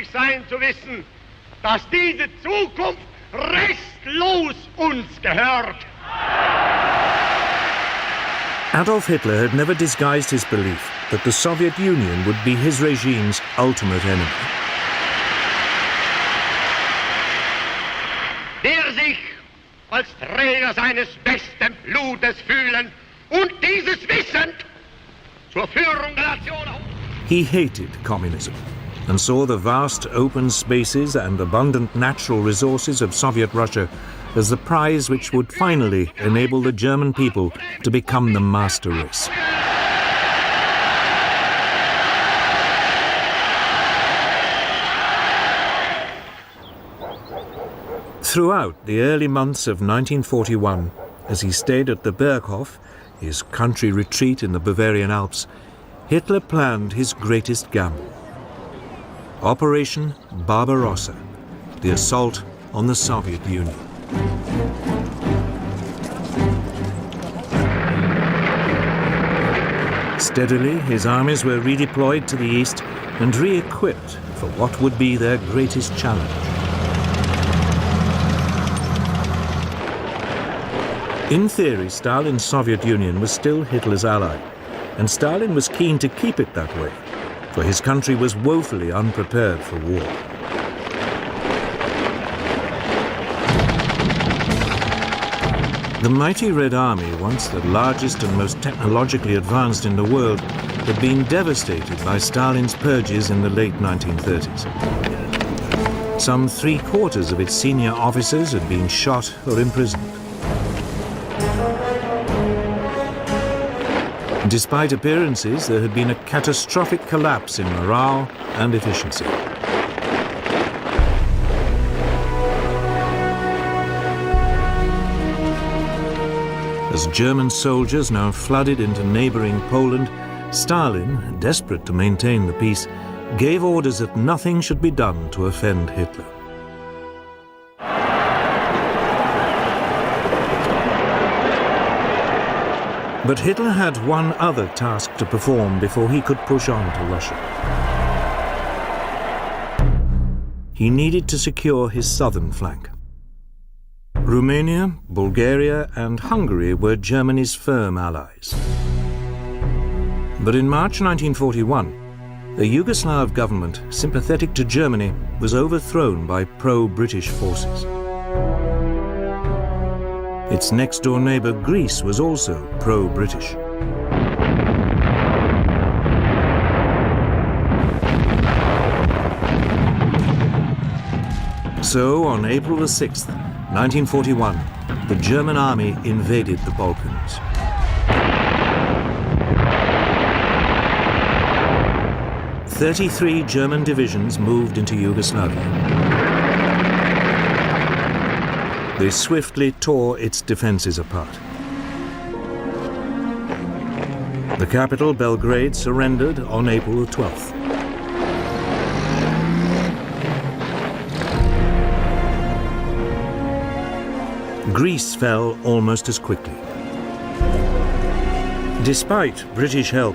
glücklich sein zu wissen, dass diese Zukunft restlos uns gehört. Adolf Hitler had never disguised his belief that the Soviet Union would be his regime's ultimate enemy. Der sich als Träger seines besten Blutes fühlen und dieses wissend zur Führung der Nation. He hated communism and saw the vast open spaces and abundant natural resources of Soviet Russia as the prize which would finally enable the German people to become the master race. Throughout the early months of 1941, as he stayed at the Berghof, his country retreat in the Bavarian Alps, Hitler planned his greatest gamble. Operation Barbarossa, the assault on the Soviet Union. Steadily, his armies were redeployed to the east and re-equipped for what would be their greatest challenge. In theory, Stalin's Soviet Union was still Hitler's ally, and Stalin was keen to keep it that way, for his country was woefully unprepared for war. The mighty Red Army, once the largest and most technologically advanced in the world, had been devastated by Stalin's purges in the late 1930s. Some 3/4 of its senior officers had been shot or imprisoned. Despite appearances, there had been a catastrophic collapse in morale and efficiency. As German soldiers now flooded into neighboring Poland, Stalin, desperate to maintain the peace, gave orders that nothing should be done to offend Hitler. But Hitler had one other task to perform before he could push on to Russia. He needed to secure his southern flank. Romania, Bulgaria, and Hungary were Germany's firm allies. But in March 1941, the Yugoslav government, sympathetic to Germany, was overthrown by pro-British forces. Its next-door neighbor, Greece, was also pro-British. So, on April the 6th, 1941, the German army invaded the Balkans. "33 German divisions moved into Yugoslavia. They swiftly tore its defenses apart. The capital, Belgrade, surrendered on April the 12th. Greece fell almost as quickly. Despite British help,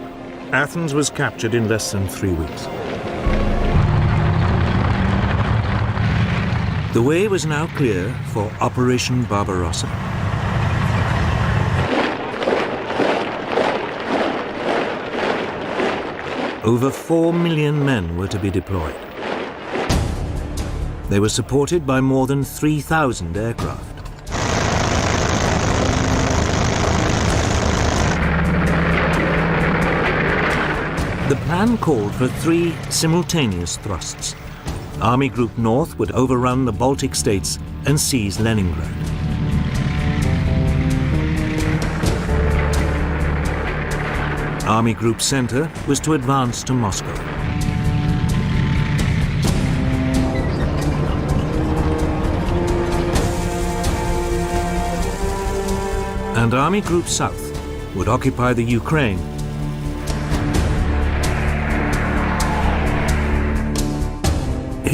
Athens was captured in less than 3 weeks. The way was now clear for Operation Barbarossa. Over 4 million men were to be deployed. They were supported by more than 3,000 aircraft. The plan called for 3 simultaneous thrusts. Army Group North would overrun the Baltic states and seize Leningrad. Army Group Center was to advance to Moscow. And Army Group South would occupy the Ukraine.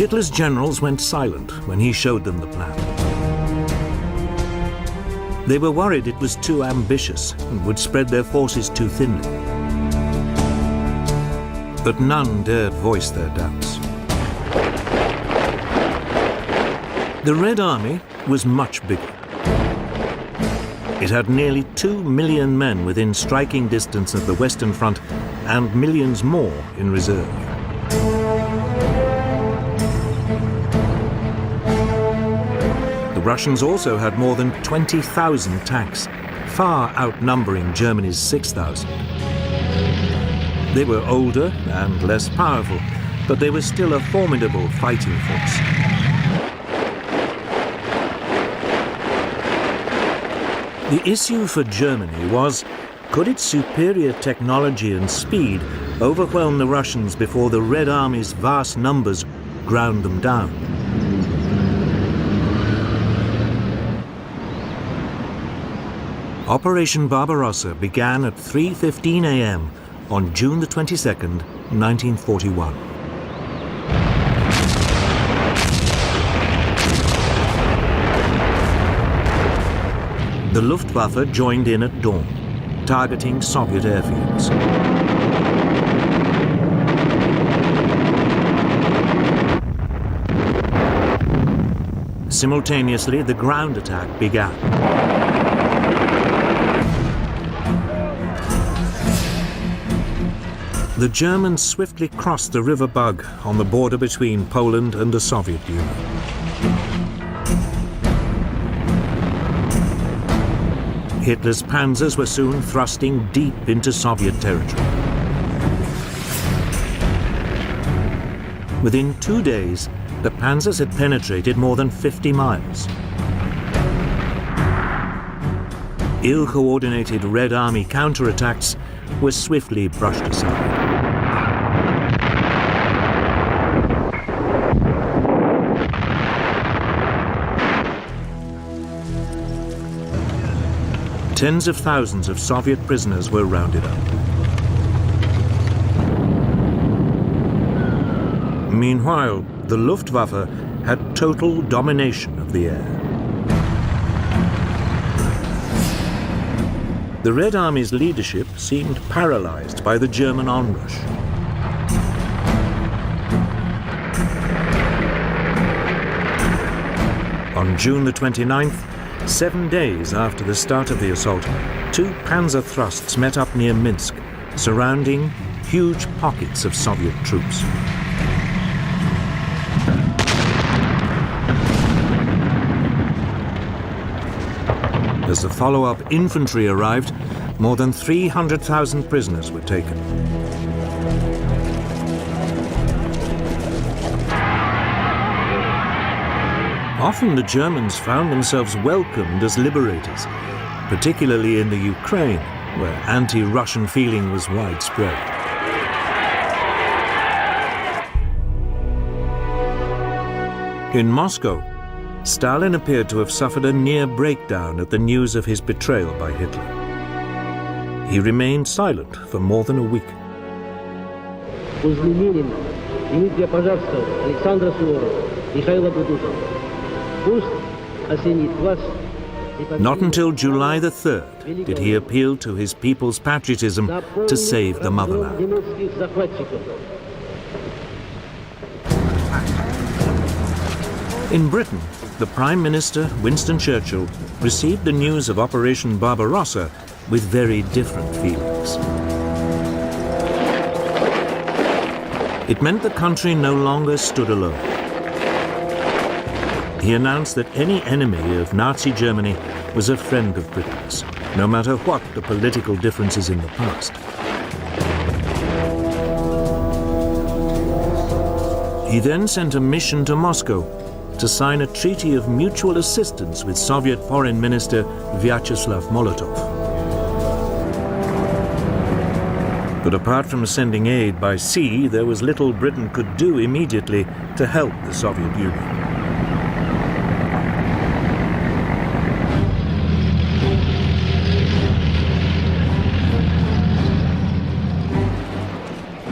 Hitler's generals went silent when he showed them the plan. They were worried it was too ambitious and would spread their forces too thinly. But none dared voice their doubts. The Red Army was much bigger. It had nearly 2 million men within striking distance of the Western Front and millions more in reserve. The Russians also had more than 20,000 tanks, far outnumbering Germany's 6,000. They were older and less powerful, but they were still a formidable fighting force. The issue for Germany was, could its superior technology and speed overwhelm the Russians before the Red Army's vast numbers ground them down? Operation Barbarossa began at 3:15 a.m. on June the 22nd, 1941. The Luftwaffe joined in at dawn, targeting Soviet airfields. Simultaneously, the ground attack began. The Germans swiftly crossed the River Bug on the border between Poland and the Soviet Union. Hitler's panzers were soon thrusting deep into Soviet territory. Within 2 days, the panzers had penetrated more than 50 miles. Ill-coordinated Red Army counterattacks were swiftly brushed aside. Tens of thousands of Soviet prisoners were rounded up. Meanwhile, the Luftwaffe had total domination of the air. The Red Army's leadership seemed paralyzed by the German onrush. On June the 29th, 7 days after the start of the assault, 2 panzer thrusts met up near Minsk, surrounding huge pockets of Soviet troops. As the follow-up infantry arrived, more than 300,000 prisoners were taken. Often the Germans found themselves welcomed as liberators, particularly in the Ukraine, where anti-Russian feeling was widespread. In Moscow, Stalin appeared to have suffered a near breakdown at the news of his betrayal by Hitler. He remained silent for more than a week. Not until July the 3rd did he appeal to his people's patriotism to save the motherland. In Britain, the Prime Minister, Winston Churchill, received the news of Operation Barbarossa with very different feelings. It meant the country no longer stood alone. He announced that any enemy of Nazi Germany was a friend of Britain's, no matter what the political differences in the past. He then sent a mission to Moscow to sign a treaty of mutual assistance with Soviet Foreign Minister Vyacheslav Molotov. But apart from sending aid by sea, there was little Britain could do immediately to help the Soviet Union.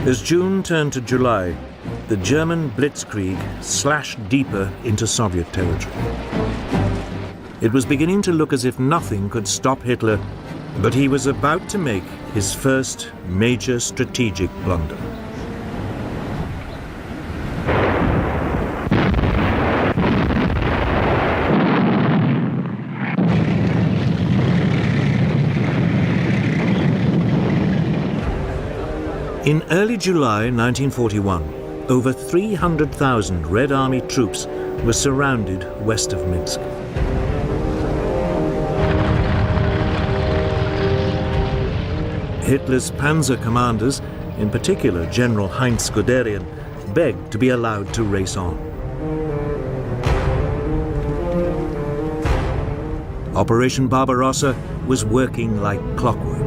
As June turned to July, the German blitzkrieg slashed deeper into Soviet territory. It was beginning to look as if nothing could stop Hitler, but he was about to make his first major strategic blunder. In early July 1941, over 300,000 Red Army troops were surrounded west of Minsk. Hitler's panzer commanders, in particular General Heinz Guderian, begged to be allowed to race on. Operation Barbarossa was working like clockwork.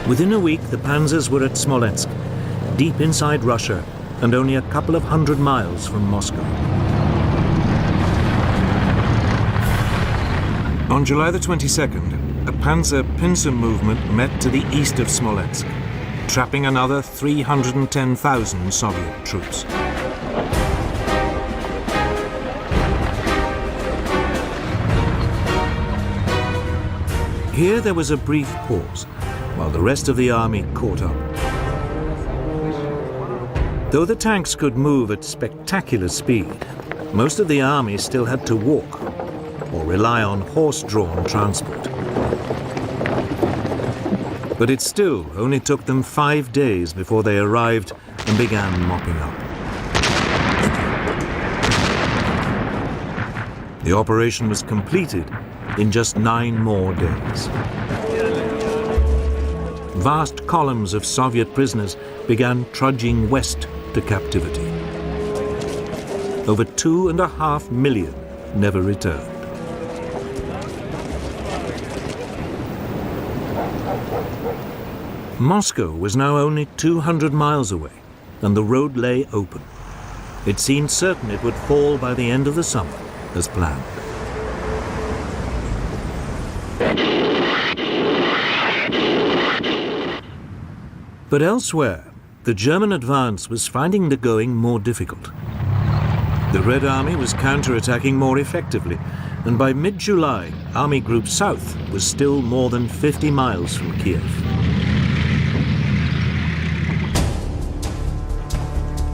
Within a week, the panzers were at Smolensk, deep inside Russia and only a couple of hundred miles from Moscow. On July the 22nd, a panzer pincer movement met to the east of Smolensk, trapping another 310,000 Soviet troops. Here there was a brief pause, while the rest of the army caught up. Though the tanks could move at spectacular speed, most of the army still had to walk or rely on horse-drawn transport. But it still only took them 5 days before they arrived and began mopping up. The operation was completed in just 9 more days. Vast columns of Soviet prisoners began trudging west to captivity. Over 2.5 million never returned. Moscow was now only 200 miles away, and the road lay open. It seemed certain it would fall by the end of the summer, as planned. But elsewhere, the German advance was finding the going more difficult. The Red Army was counterattacking more effectively, and by mid-July, Army Group South was still more than 50 miles from Kiev.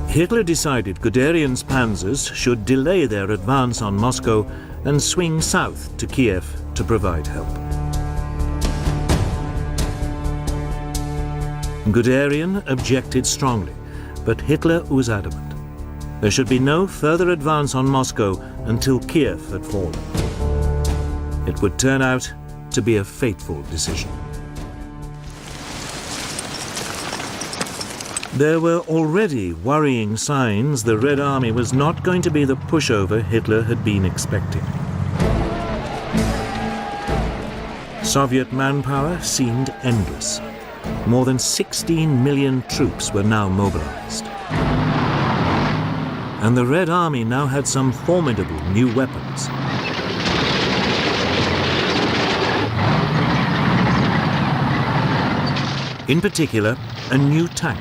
Hitler decided Guderian's panzers should delay their advance on Moscow and swing south to Kiev to provide help. Guderian objected strongly, but Hitler was adamant. There should be no further advance on Moscow until Kiev had fallen. It would turn out to be a fateful decision. There were already worrying signs the Red Army was not going to be the pushover Hitler had been expecting. Soviet manpower seemed endless. More than 16 million troops were now mobilized. And the Red Army now had some formidable new weapons. In particular, a new tank,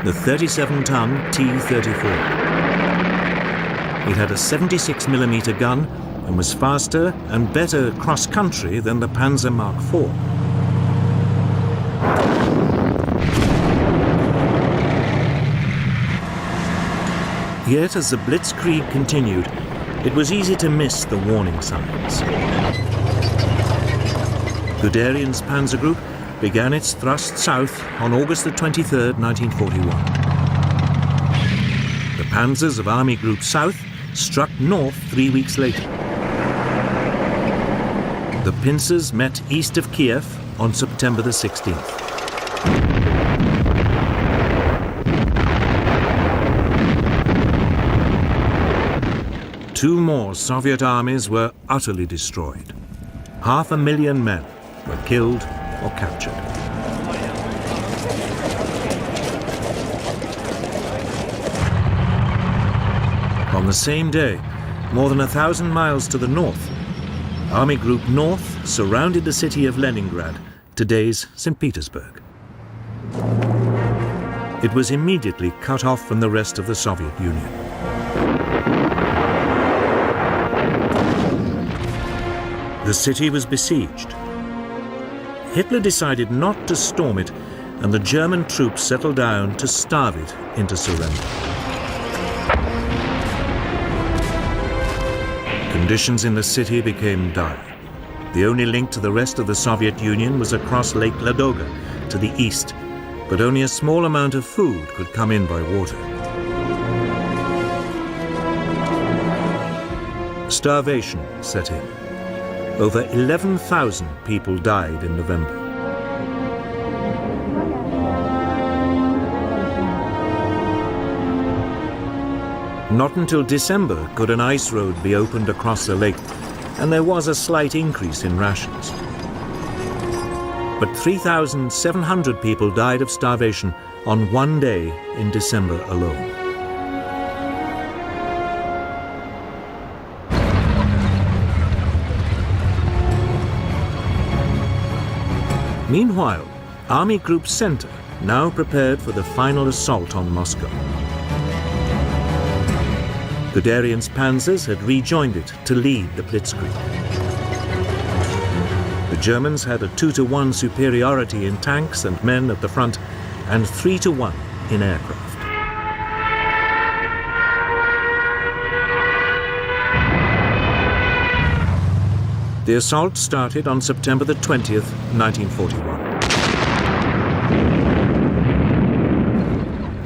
the 37-ton T-34. It had a 76mm gun and was faster and better cross-country than the Panzer Mark IV. Yet, as the Blitzkrieg continued, it was easy to miss the warning signs. Guderian's panzer group began its thrust south on August the 23rd, 1941. The panzers of Army Group South struck north 3 weeks later. The pincers met east of Kiev on September the 16th. Two more Soviet armies were utterly destroyed. 500,000 men were killed or captured. On the same day, more than 1,000 miles to the north, Army Group North surrounded the city of Leningrad, today's St. Petersburg. It was immediately cut off from the rest of the Soviet Union. The city was besieged. Hitler decided not to storm it, and the German troops settled down to starve it into surrender. Conditions in the city became dire. The only link to the rest of the Soviet Union was across Lake Ladoga to the east, but only a small amount of food could come in by water. Starvation set in. Over 11,000 people died in November. Not until December could an ice road be opened across the lake, and there was a slight increase in rations. But 3,700 people died of starvation on one day in December alone. Meanwhile, Army Group Center now prepared for the final assault on Moscow. Guderian's panzers had rejoined it to lead the blitzkrieg. The Germans had a 2-to-1 superiority in tanks and men at the front, and 3-to-1 in aircraft. The assault started on September the 20th, 1941.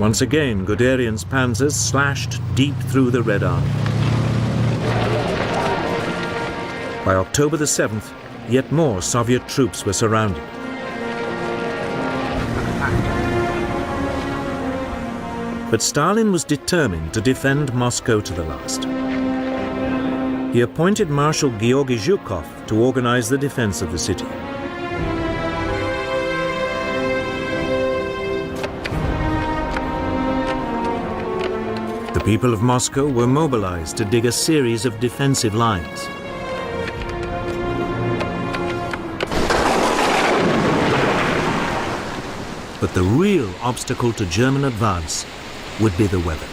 Once again, Guderian's panzers slashed deep through the Red Army. By October the 7th, yet more Soviet troops were surrounded. But Stalin was determined to defend Moscow to the last. He appointed Marshal Georgy Zhukov to organize the defense of the city. The people of Moscow were mobilized to dig a series of defensive lines. But the real obstacle to German advance would be the weather.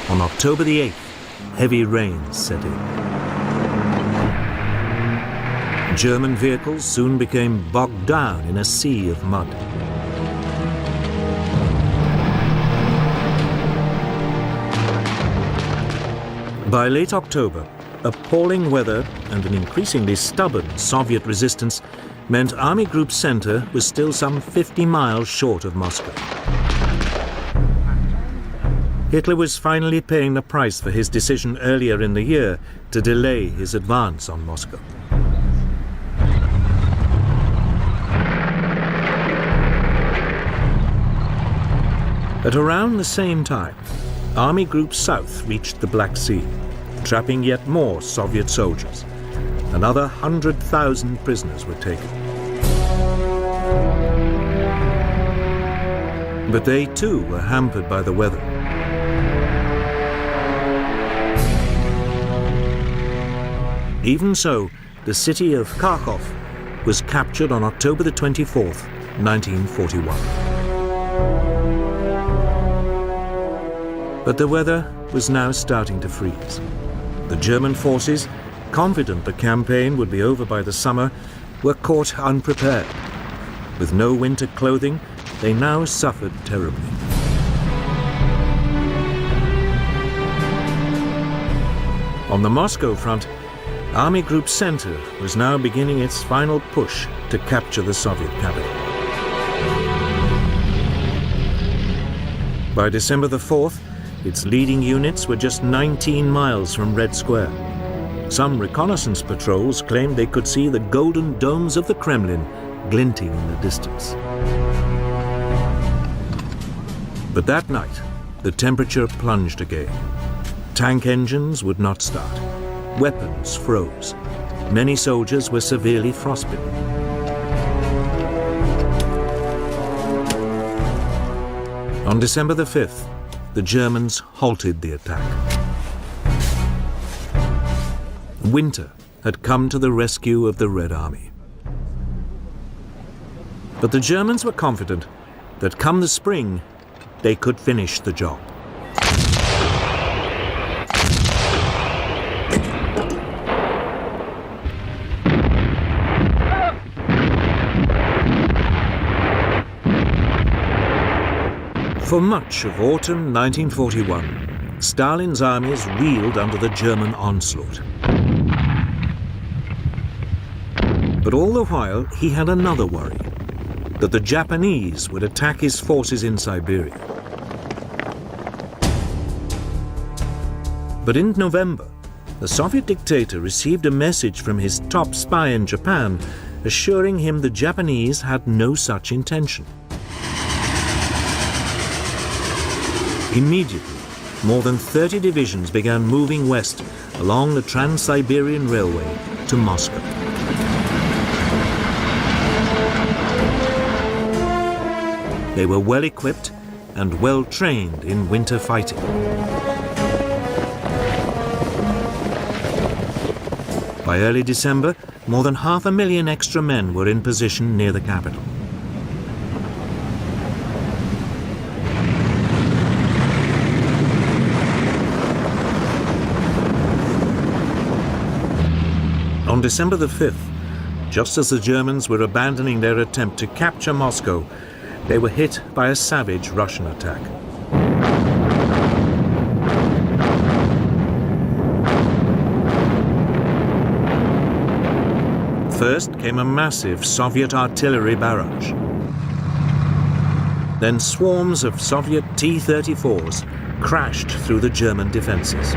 On October the 8th, heavy rains set in. German vehicles soon became bogged down in a sea of mud. By late October, appalling weather and an increasingly stubborn Soviet resistance meant Army Group Center was still some 50 miles short of Moscow. Hitler was finally paying the price for his decision earlier in the year to delay his advance on Moscow. At around the same time, Army Group South reached the Black Sea, trapping yet more Soviet soldiers. Another 100,000 prisoners were taken. But they too were hampered by the weather. Even so, the city of Kharkov was captured on October the 24th, 1941. But the weather was now starting to freeze. The German forces, confident the campaign would be over by the summer, were caught unprepared. With no winter clothing, they now suffered terribly. On the Moscow front, Army Group Center was now beginning its final push to capture the Soviet capital. By December the 4th, its leading units were just 19 miles from Red Square. Some reconnaissance patrols claimed they could see the golden domes of the Kremlin glinting in the distance. But that night, the temperature plunged again. Tank engines would not start. Weapons froze. Many soldiers were severely frostbitten. On December the 5th, the Germans halted the attack. Winter had come to the rescue of the Red Army. But the Germans were confident that come the spring, they could finish the job. For much of autumn 1941, Stalin's armies reeled under the German onslaught. But all the while, he had another worry, that the Japanese would attack his forces in Siberia. But in November, the Soviet dictator received a message from his top spy in Japan, assuring him the Japanese had no such intention. Immediately, more than 30 divisions began moving west along the Trans-Siberian Railway to Moscow. They were well equipped and well trained in winter fighting. By early December, more than 500,000 extra men were in position near the capital. On December the 5th, just as the Germans were abandoning their attempt to capture Moscow, they were hit by a savage Russian attack. First came a massive Soviet artillery barrage. Then swarms of Soviet T-34s crashed through the German defenses.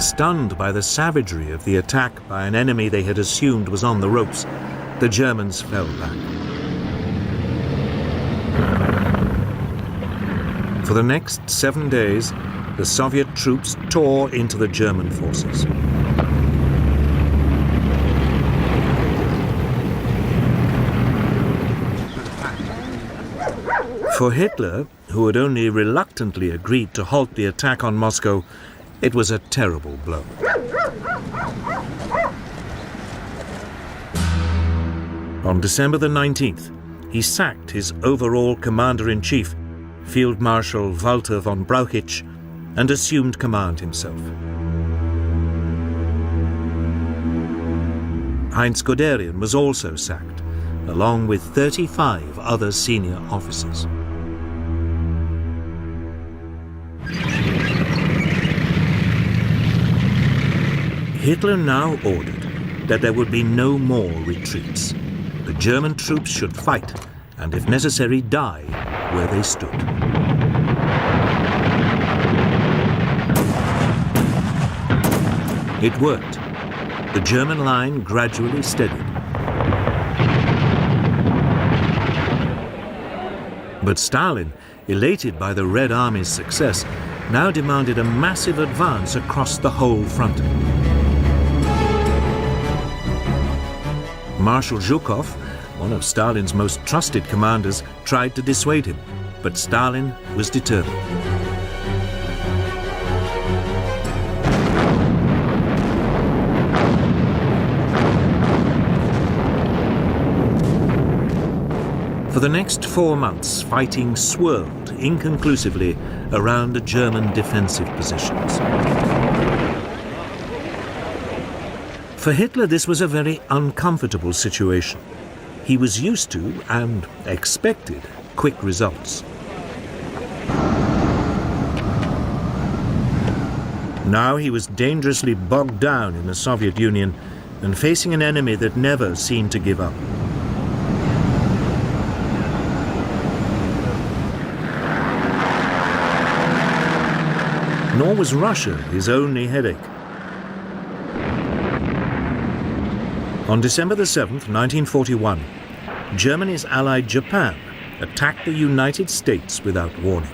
Stunned by the savagery of the attack by an enemy they had assumed was on the ropes, the Germans fell back. For the next 7 days, the Soviet troops tore into the German forces. For Hitler, who had only reluctantly agreed to halt the attack on Moscow, it was a terrible blow. On December the 19th, he sacked his overall commander-in-chief, Field Marshal Walter von Brauchitsch, and assumed command himself. Heinz Guderian was also sacked, along with 35 other senior officers. Hitler now ordered that there would be no more retreats. The German troops should fight, and if necessary, die where they stood. It worked. The German line gradually steadied. But Stalin, elated by the Red Army's success, now demanded a massive advance across the whole front. Marshal Zhukov, one of Stalin's most trusted commanders, tried to dissuade him, but Stalin was determined. For the next 4 months, fighting swirled inconclusively around the German defensive positions. For Hitler, this was a very uncomfortable situation. He was used to and expected quick results. Now he was dangerously bogged down in the Soviet Union and facing an enemy that never seemed to give up. Nor was Russia his only headache. On December the 7th, 1941, Germany's ally Japan attacked the United States without warning.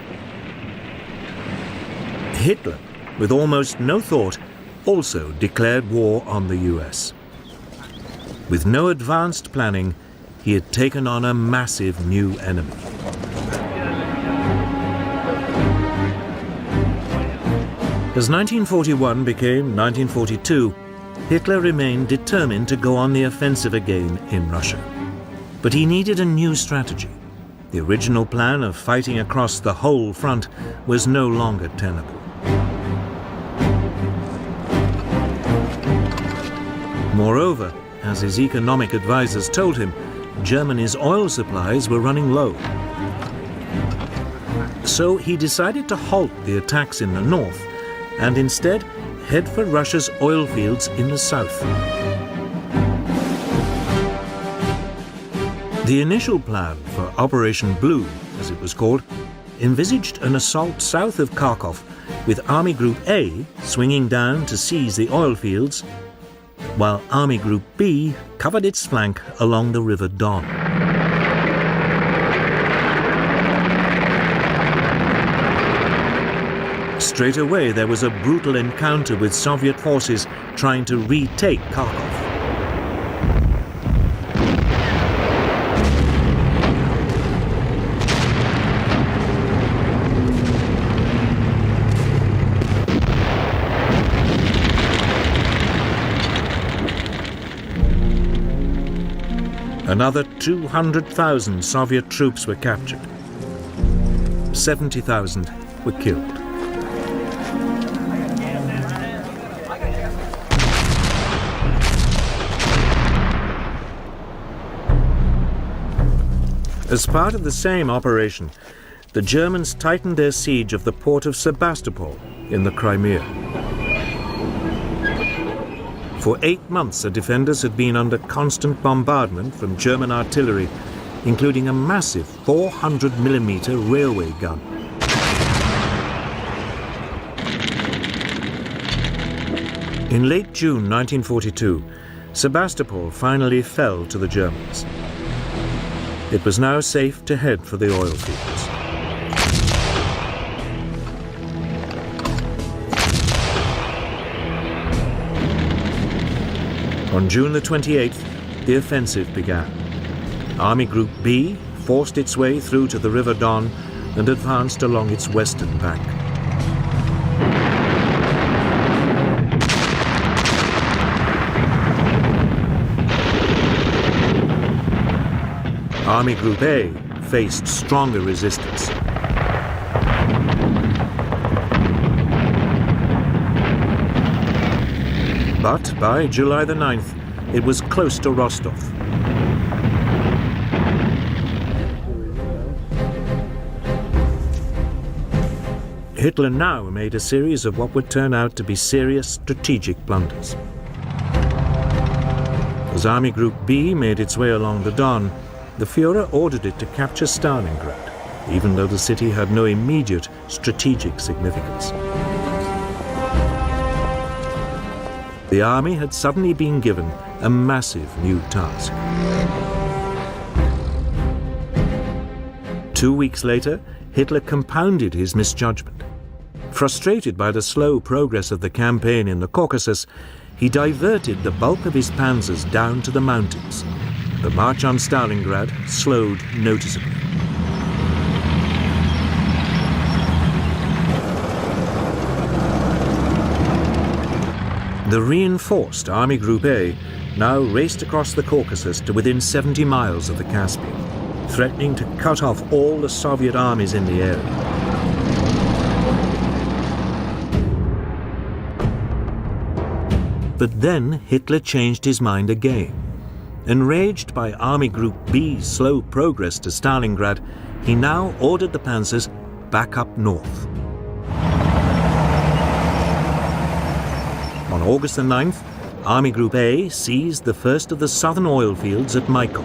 Hitler, with almost no thought, also declared war on the US. With no advanced planning, he had taken on a massive new enemy. As 1941 became 1942, Hitler remained determined to go on the offensive again in Russia. But he needed a new strategy. The original plan of fighting across the whole front was no longer tenable. Moreover, as his economic advisors told him, Germany's oil supplies were running low. So he decided to halt the attacks in the north and instead head for Russia's oil fields in the south. The initial plan for Operation Blue, as it was called, envisaged an assault south of Kharkov, with Army Group A swinging down to seize the oil fields, while Army Group B covered its flank along the River Don. Straight away, there was a brutal encounter with Soviet forces trying to retake Kharkov. Another 200,000 Soviet troops were captured. 70,000 were killed. As part of the same operation, the Germans tightened their siege of the port of Sebastopol in the Crimea. For 8 months, the defenders had been under constant bombardment from German artillery, including a massive 400mm railway gun. In late June 1942, Sebastopol finally fell to the Germans. It was now safe to head for the oil fields. On June the 28th, the offensive began. Army Group B forced its way through to the River Don and advanced along its western bank. Army Group A faced stronger resistance. But by July the 9th, it was close to Rostov. Hitler now made a series of what would turn out to be serious strategic blunders. As Army Group B made its way along the Don, the Führer ordered it to capture Stalingrad, even though the city had no immediate strategic significance. The army had suddenly been given a massive new task. 2 weeks later, Hitler compounded his misjudgment. Frustrated by the slow progress of the campaign in the Caucasus, he diverted the bulk of his panzers down to the mountains. The march on Stalingrad slowed noticeably. The reinforced Army Group A now raced across the Caucasus to within 70 miles of the Caspian, threatening to cut off all the Soviet armies in the area. But then Hitler changed his mind again. Enraged by Army Group B's slow progress to Stalingrad, he now ordered the panzers back up north. On August the 9th, Army Group A seized the first of the southern oil fields at Maikop.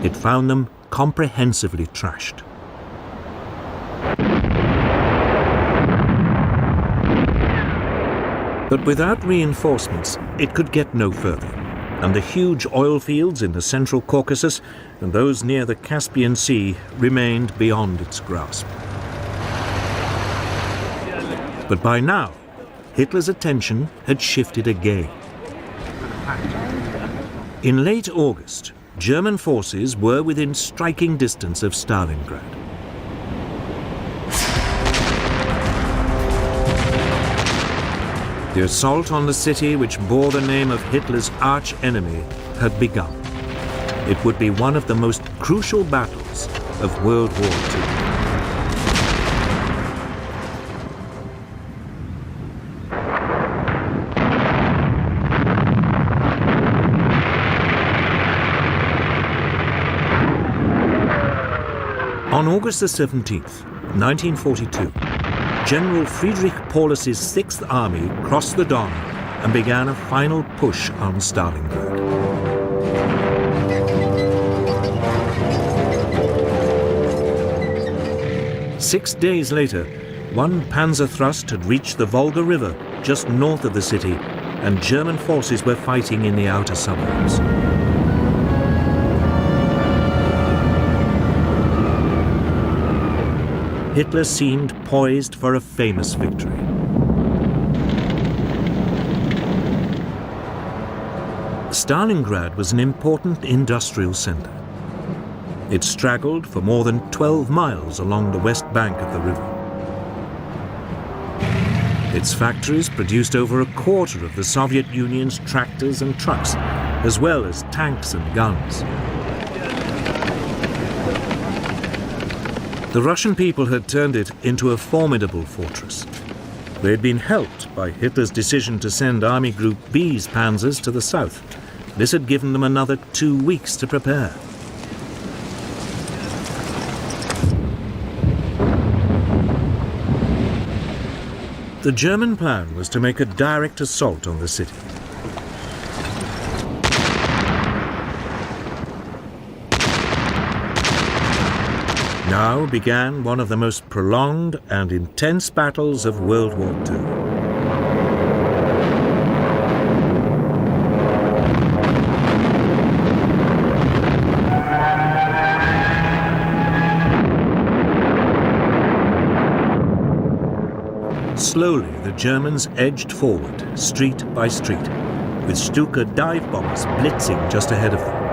It found them comprehensively trashed. But without reinforcements, it could get no further, and the huge oil fields in the central Caucasus and those near the Caspian Sea remained beyond its grasp. But by now, Hitler's attention had shifted again. In late August, German forces were within striking distance of Stalingrad. The assault on the city, which bore the name of Hitler's arch-enemy, had begun. It would be one of the most crucial battles of World War II. On August the 17th, 1942, General Friedrich Paulus's Sixth Army crossed the Don and began a final push on Stalingrad. 6 days later, one panzer thrust had reached the Volga River just north of the city, and German forces were fighting in the outer suburbs. Hitler seemed poised for a famous victory. Stalingrad was an important industrial center. It straggled for more than 12 miles along the west bank of the river. Its factories produced over a quarter of the Soviet Union's tractors and trucks, as well as tanks and guns. The Russian people had turned it into a formidable fortress. They had been helped by Hitler's decision to send Army Group B's panzers to the south. This had given them another 2 weeks to prepare. The German plan was to make a direct assault on the city. Now began one of the most prolonged and intense battles of World War II. Slowly, the Germans edged forward, street by street, with Stuka dive bombers blitzing just ahead of them.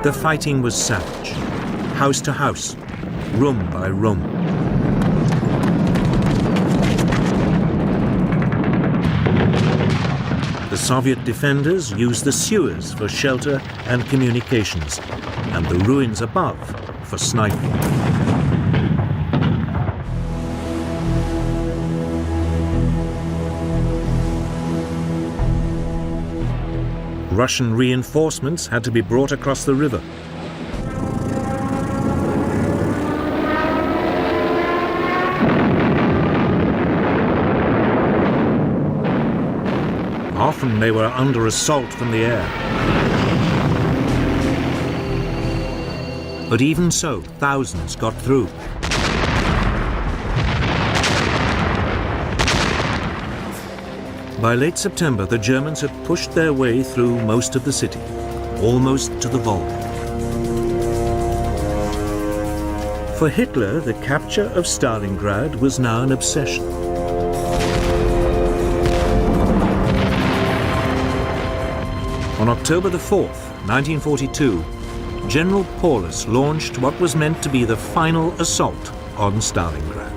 The fighting was savage, house to house, room by room. The Soviet defenders used the sewers for shelter and communications, and the ruins above for sniping. Russian reinforcements had to be brought across the river. Often they were under assault from the air. But even so, thousands got through. By late September, the Germans had pushed their way through most of the city, almost to the Volga. For Hitler, the capture of Stalingrad was now an obsession. On October the 4th, 1942, General Paulus launched what was meant to be the final assault on Stalingrad.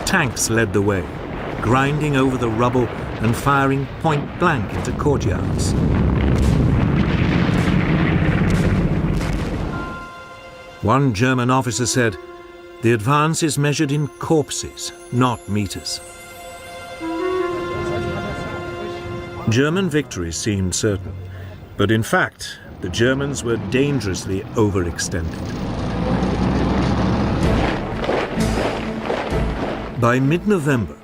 Tanks led the way, grinding over the rubble and firing point blank into courtyards. One German officer said, "The advance is measured in corpses, not meters." German victory seemed certain, but in fact, the Germans were dangerously overextended. By mid-November,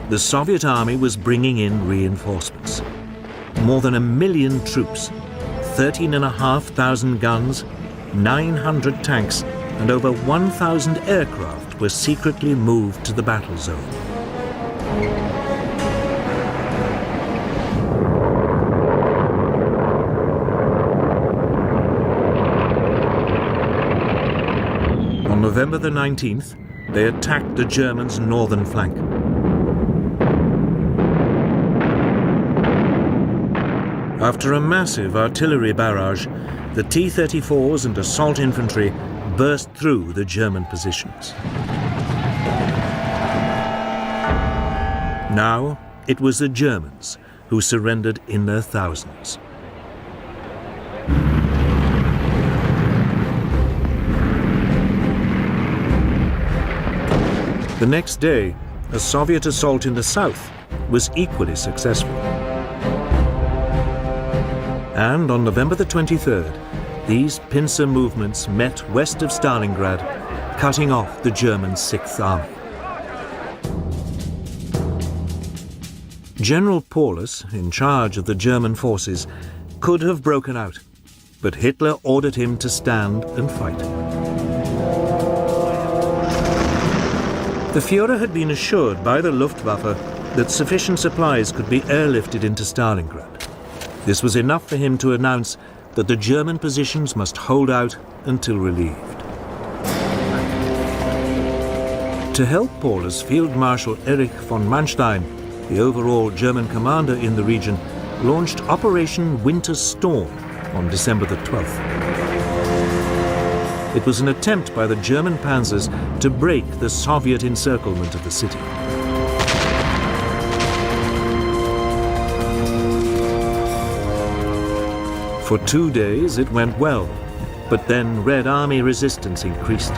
the Soviet army was bringing in reinforcements. More than 1 million troops, 13,500 guns, 900 tanks, and over 1,000 aircraft were secretly moved to the battle zone. On November the 19th, they attacked the Germans' northern flank. After a massive artillery barrage, the T-34s and assault infantry burst through the German positions. Now it was the Germans who surrendered in their thousands. The next day, a Soviet assault in the south was equally successful. And on November the 23rd, these pincer movements met west of Stalingrad, cutting off the German 6th Army. General Paulus, in charge of the German forces, could have broken out, but Hitler ordered him to stand and fight. The Führer had been assured by the Luftwaffe that sufficient supplies could be airlifted into Stalingrad. This was enough for him to announce that the German positions must hold out until relieved. To help Paulus, Field Marshal Erich von Manstein, the overall German commander in the region, launched Operation Winter Storm on December the 12th. It was an attempt by the German panzers to break the Soviet encirclement of the city. For 2 days it went well, but then Red Army resistance increased.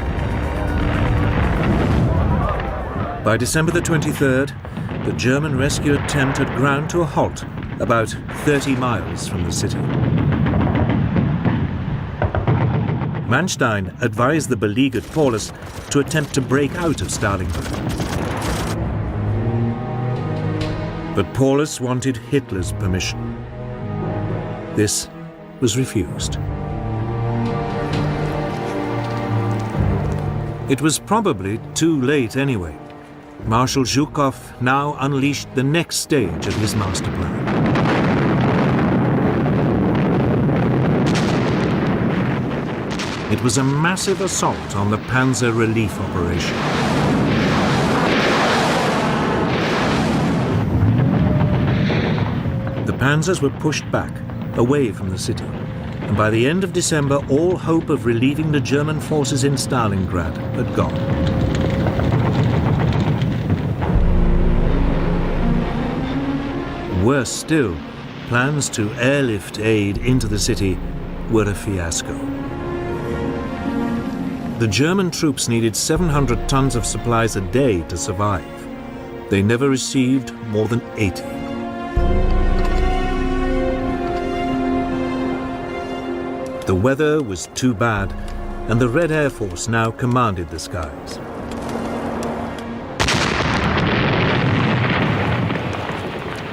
By December the 23rd, the German rescue attempt had ground to a halt about 30 miles from the city. Manstein advised the beleaguered Paulus to attempt to break out of Stalingrad. But Paulus wanted Hitler's permission. This was refused. It was probably too late anyway. Marshal Zhukov now unleashed the next stage of his master plan. It was a massive assault on the Panzer Relief Operation. The panzers were pushed back, away from the city, and by the end of December, all hope of relieving the German forces in Stalingrad had gone. Worse still, plans to airlift aid into the city were a fiasco. The German troops needed 700 tons of supplies a day to survive. They never received more than 80. The weather was too bad, and the Red Air Force now commanded the skies.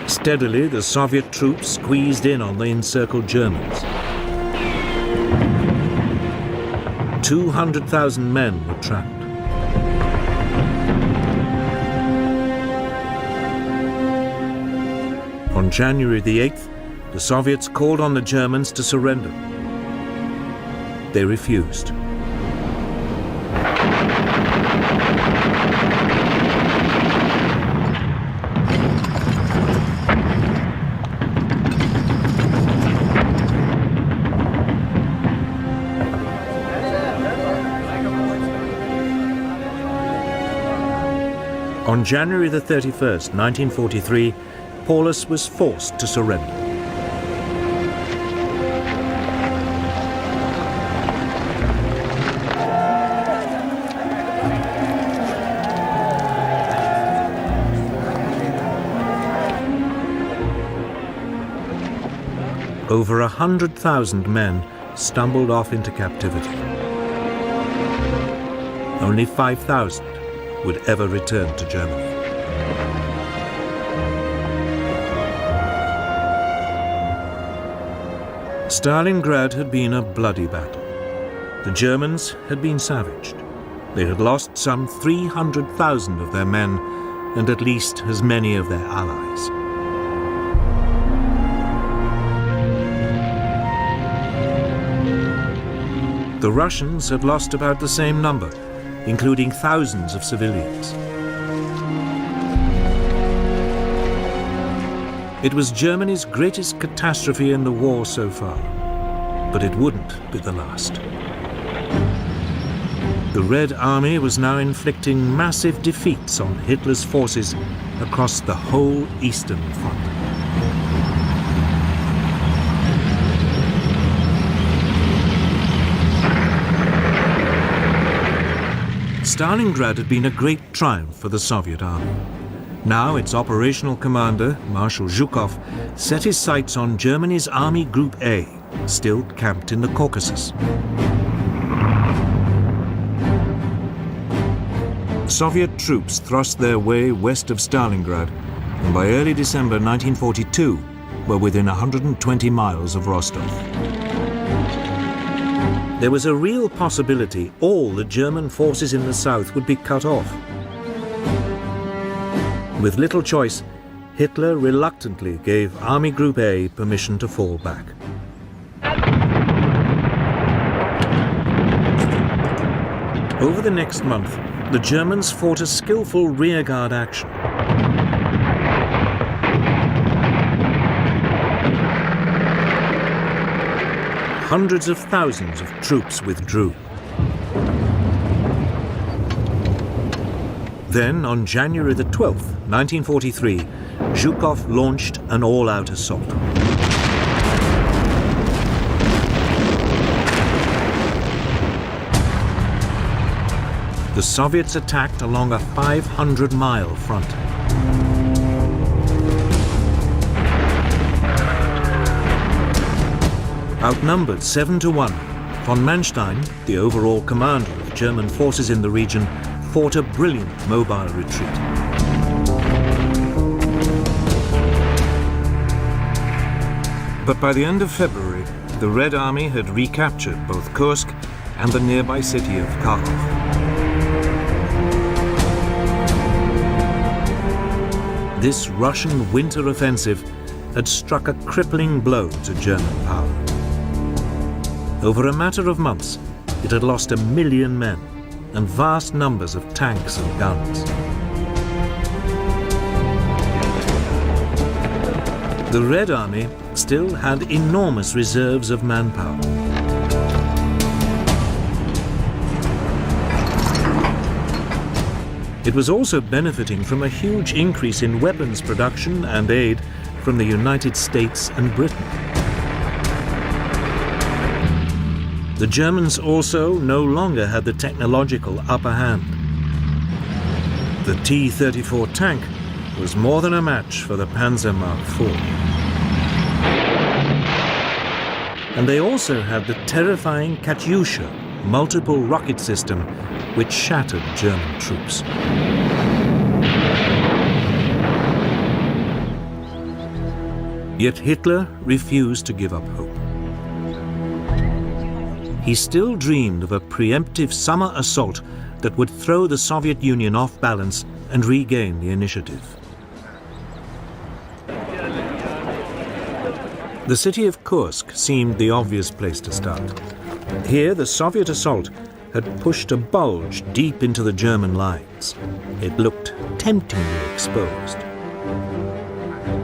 Steadily, the Soviet troops squeezed in on the encircled Germans. 200,000 men were trapped. On January the 8th, the Soviets called on the Germans to surrender. They refused. On January the 31st, 1943, Paulus was forced to surrender. Over 100,000 men stumbled off into captivity. Only 5,000 would ever return to Germany. Stalingrad had been a bloody battle. The Germans had been savaged. They had lost some 300,000 of their men and at least as many of their allies. The Russians had lost about the same number, including thousands of civilians. It was Germany's greatest catastrophe in the war so far, but it wouldn't be the last. The Red Army was now inflicting massive defeats on Hitler's forces across the whole Eastern Front. Stalingrad had been a great triumph for the Soviet army. Now its operational commander, Marshal Zhukov, set his sights on Germany's Army Group A, still camped in the Caucasus. Soviet troops thrust their way west of Stalingrad, and by early December 1942 were within 120 miles of Rostov. There was a real possibility all the German forces in the south would be cut off. With little choice, Hitler reluctantly gave Army Group A permission to fall back. Over the next month, the Germans fought a skillful rearguard action. Hundreds of thousands of troops withdrew. Then, on January the 12th, 1943, Zhukov launched an all-out assault. The Soviets attacked along a 500-mile front. Outnumbered 7-1, von Manstein, the overall commander of German forces in the region, fought a brilliant mobile retreat. But by the end of February, the Red Army had recaptured both Kursk and the nearby city of Kharkov. This Russian winter offensive had struck a crippling blow to German power. Over a matter of months, it had lost 1 million men and vast numbers of tanks and guns. The Red Army still had enormous reserves of manpower. It was also benefiting from a huge increase in weapons production and aid from the United States and Britain. The Germans also no longer had the technological upper hand. The T-34 tank was more than a match for the Panzer Mark IV. And they also had the terrifying Katyusha multiple rocket system, which shattered German troops. Yet Hitler refused to give up hope. He still dreamed of a preemptive summer assault that would throw the Soviet Union off balance and regain the initiative. The city of Kursk seemed the obvious place to start. Here, the Soviet assault had pushed a bulge deep into the German lines. It looked temptingly exposed.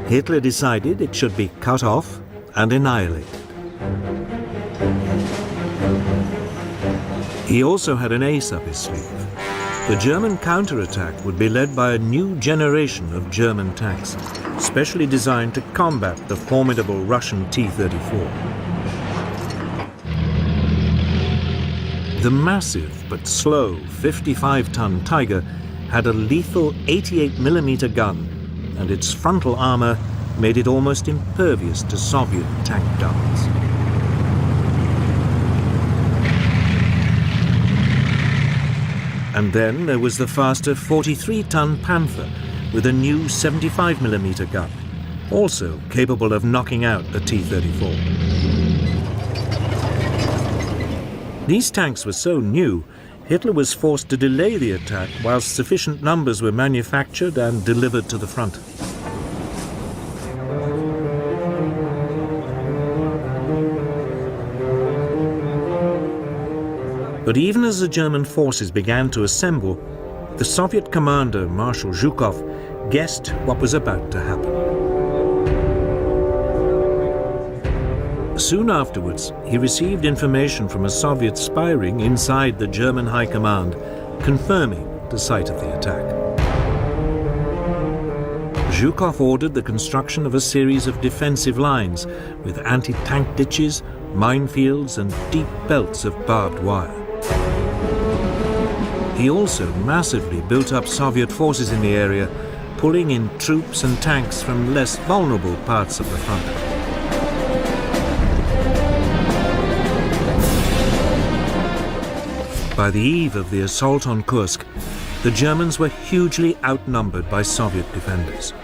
Hitler decided it should be cut off and annihilated. He also had an ace up his sleeve. The German counterattack would be led by a new generation of German tanks, specially designed to combat the formidable Russian T-34. The massive but slow 55-ton Tiger had a lethal 88mm gun, and its frontal armor made it almost impervious to Soviet tank darts. And then there was the faster 43-ton Panther with a new 75mm gun, also capable of knocking out the T-34. These tanks were so new, Hitler was forced to delay the attack whilst sufficient numbers were manufactured and delivered to the front. But even as the German forces began to assemble, the Soviet commander, Marshal Zhukov, guessed what was about to happen. Soon afterwards, he received information from a Soviet spy ring inside the German High Command, confirming the site of the attack. Zhukov ordered the construction of a series of defensive lines with anti-tank ditches, minefields, and deep belts of barbed wire. He also massively built up Soviet forces in the area pulling in troops and tanks from less vulnerable parts of the front. By the eve of the assault on Kursk, the Germans were hugely outnumbered by Soviet defenders,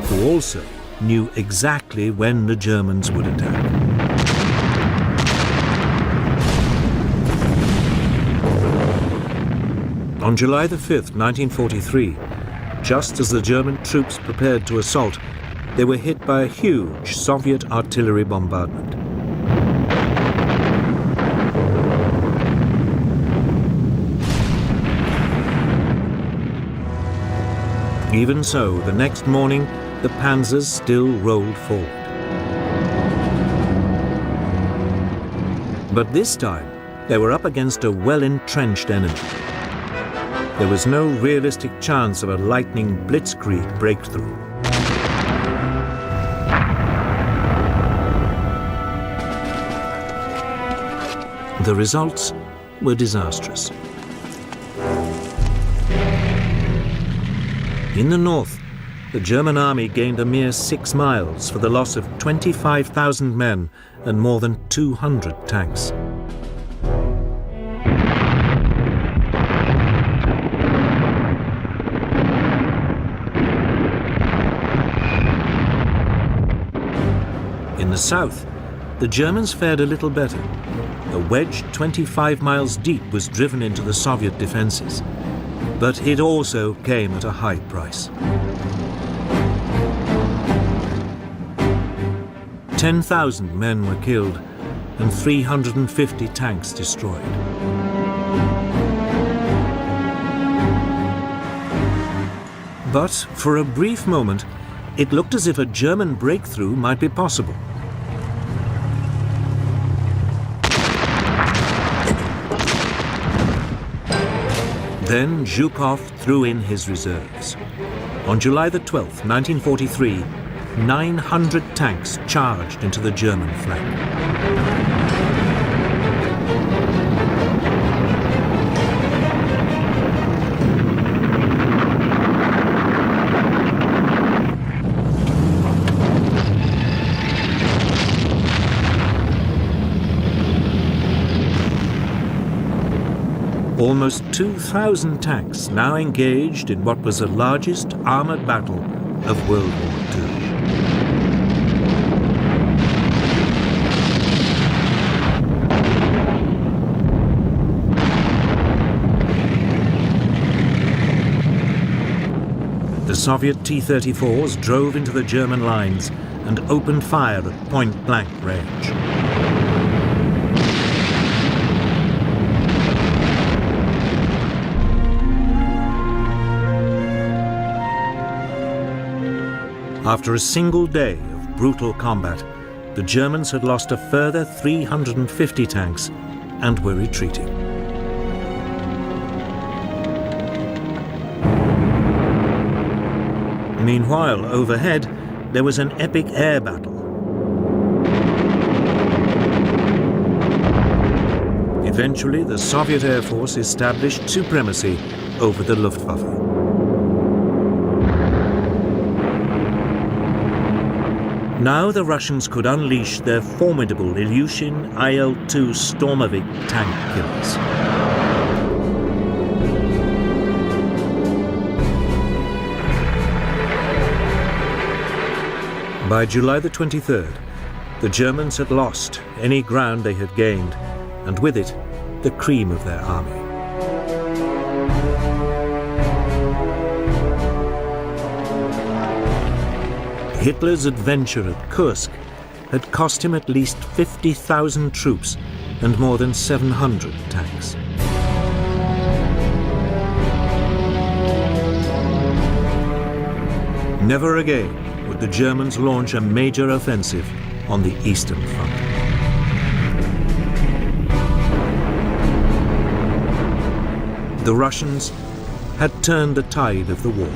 who also knew exactly when the Germans would attack. On July the 5th, 1943, just as the German troops prepared to assault, they were hit by a huge Soviet artillery bombardment. Even so, the next morning, the panzers still rolled forward. But this time, they were up against a well-entrenched enemy. There was no realistic chance of a lightning blitzkrieg breakthrough. The results were disastrous. In the north, the German army gained a mere 6 miles for the loss of 25,000 men and more than 200 tanks. In the south, the Germans fared a little better. A wedge 25 miles deep was driven into the Soviet defenses, but it also came at a high price. 10,000 men were killed and 350 tanks destroyed. But for a brief moment, it looked as if a German breakthrough might be possible. Then Zhukov threw in his reserves. On July the 12th, 1943, 900 tanks charged into the German flank. Almost 2,000 tanks now engaged in what was the largest armoured battle of World War II. The Soviet T-34s drove into the German lines and opened fire at point-blank range. After a single day of brutal combat, the Germans had lost a further 350 tanks and were retreating. Meanwhile, overhead, there was an epic air battle. Eventually, the Soviet Air Force established supremacy over the Luftwaffe. Now the Russians could unleash their formidable Ilyushin IL-2 Stormovik tank killers. By July the 23rd, the Germans had lost any ground they had gained, and with it, the cream of their army. Hitler's adventure at Kursk had cost him at least 50,000 troops and more than 700 tanks. Never again would the Germans launch a major offensive on the Eastern Front. The Russians had turned the tide of the war.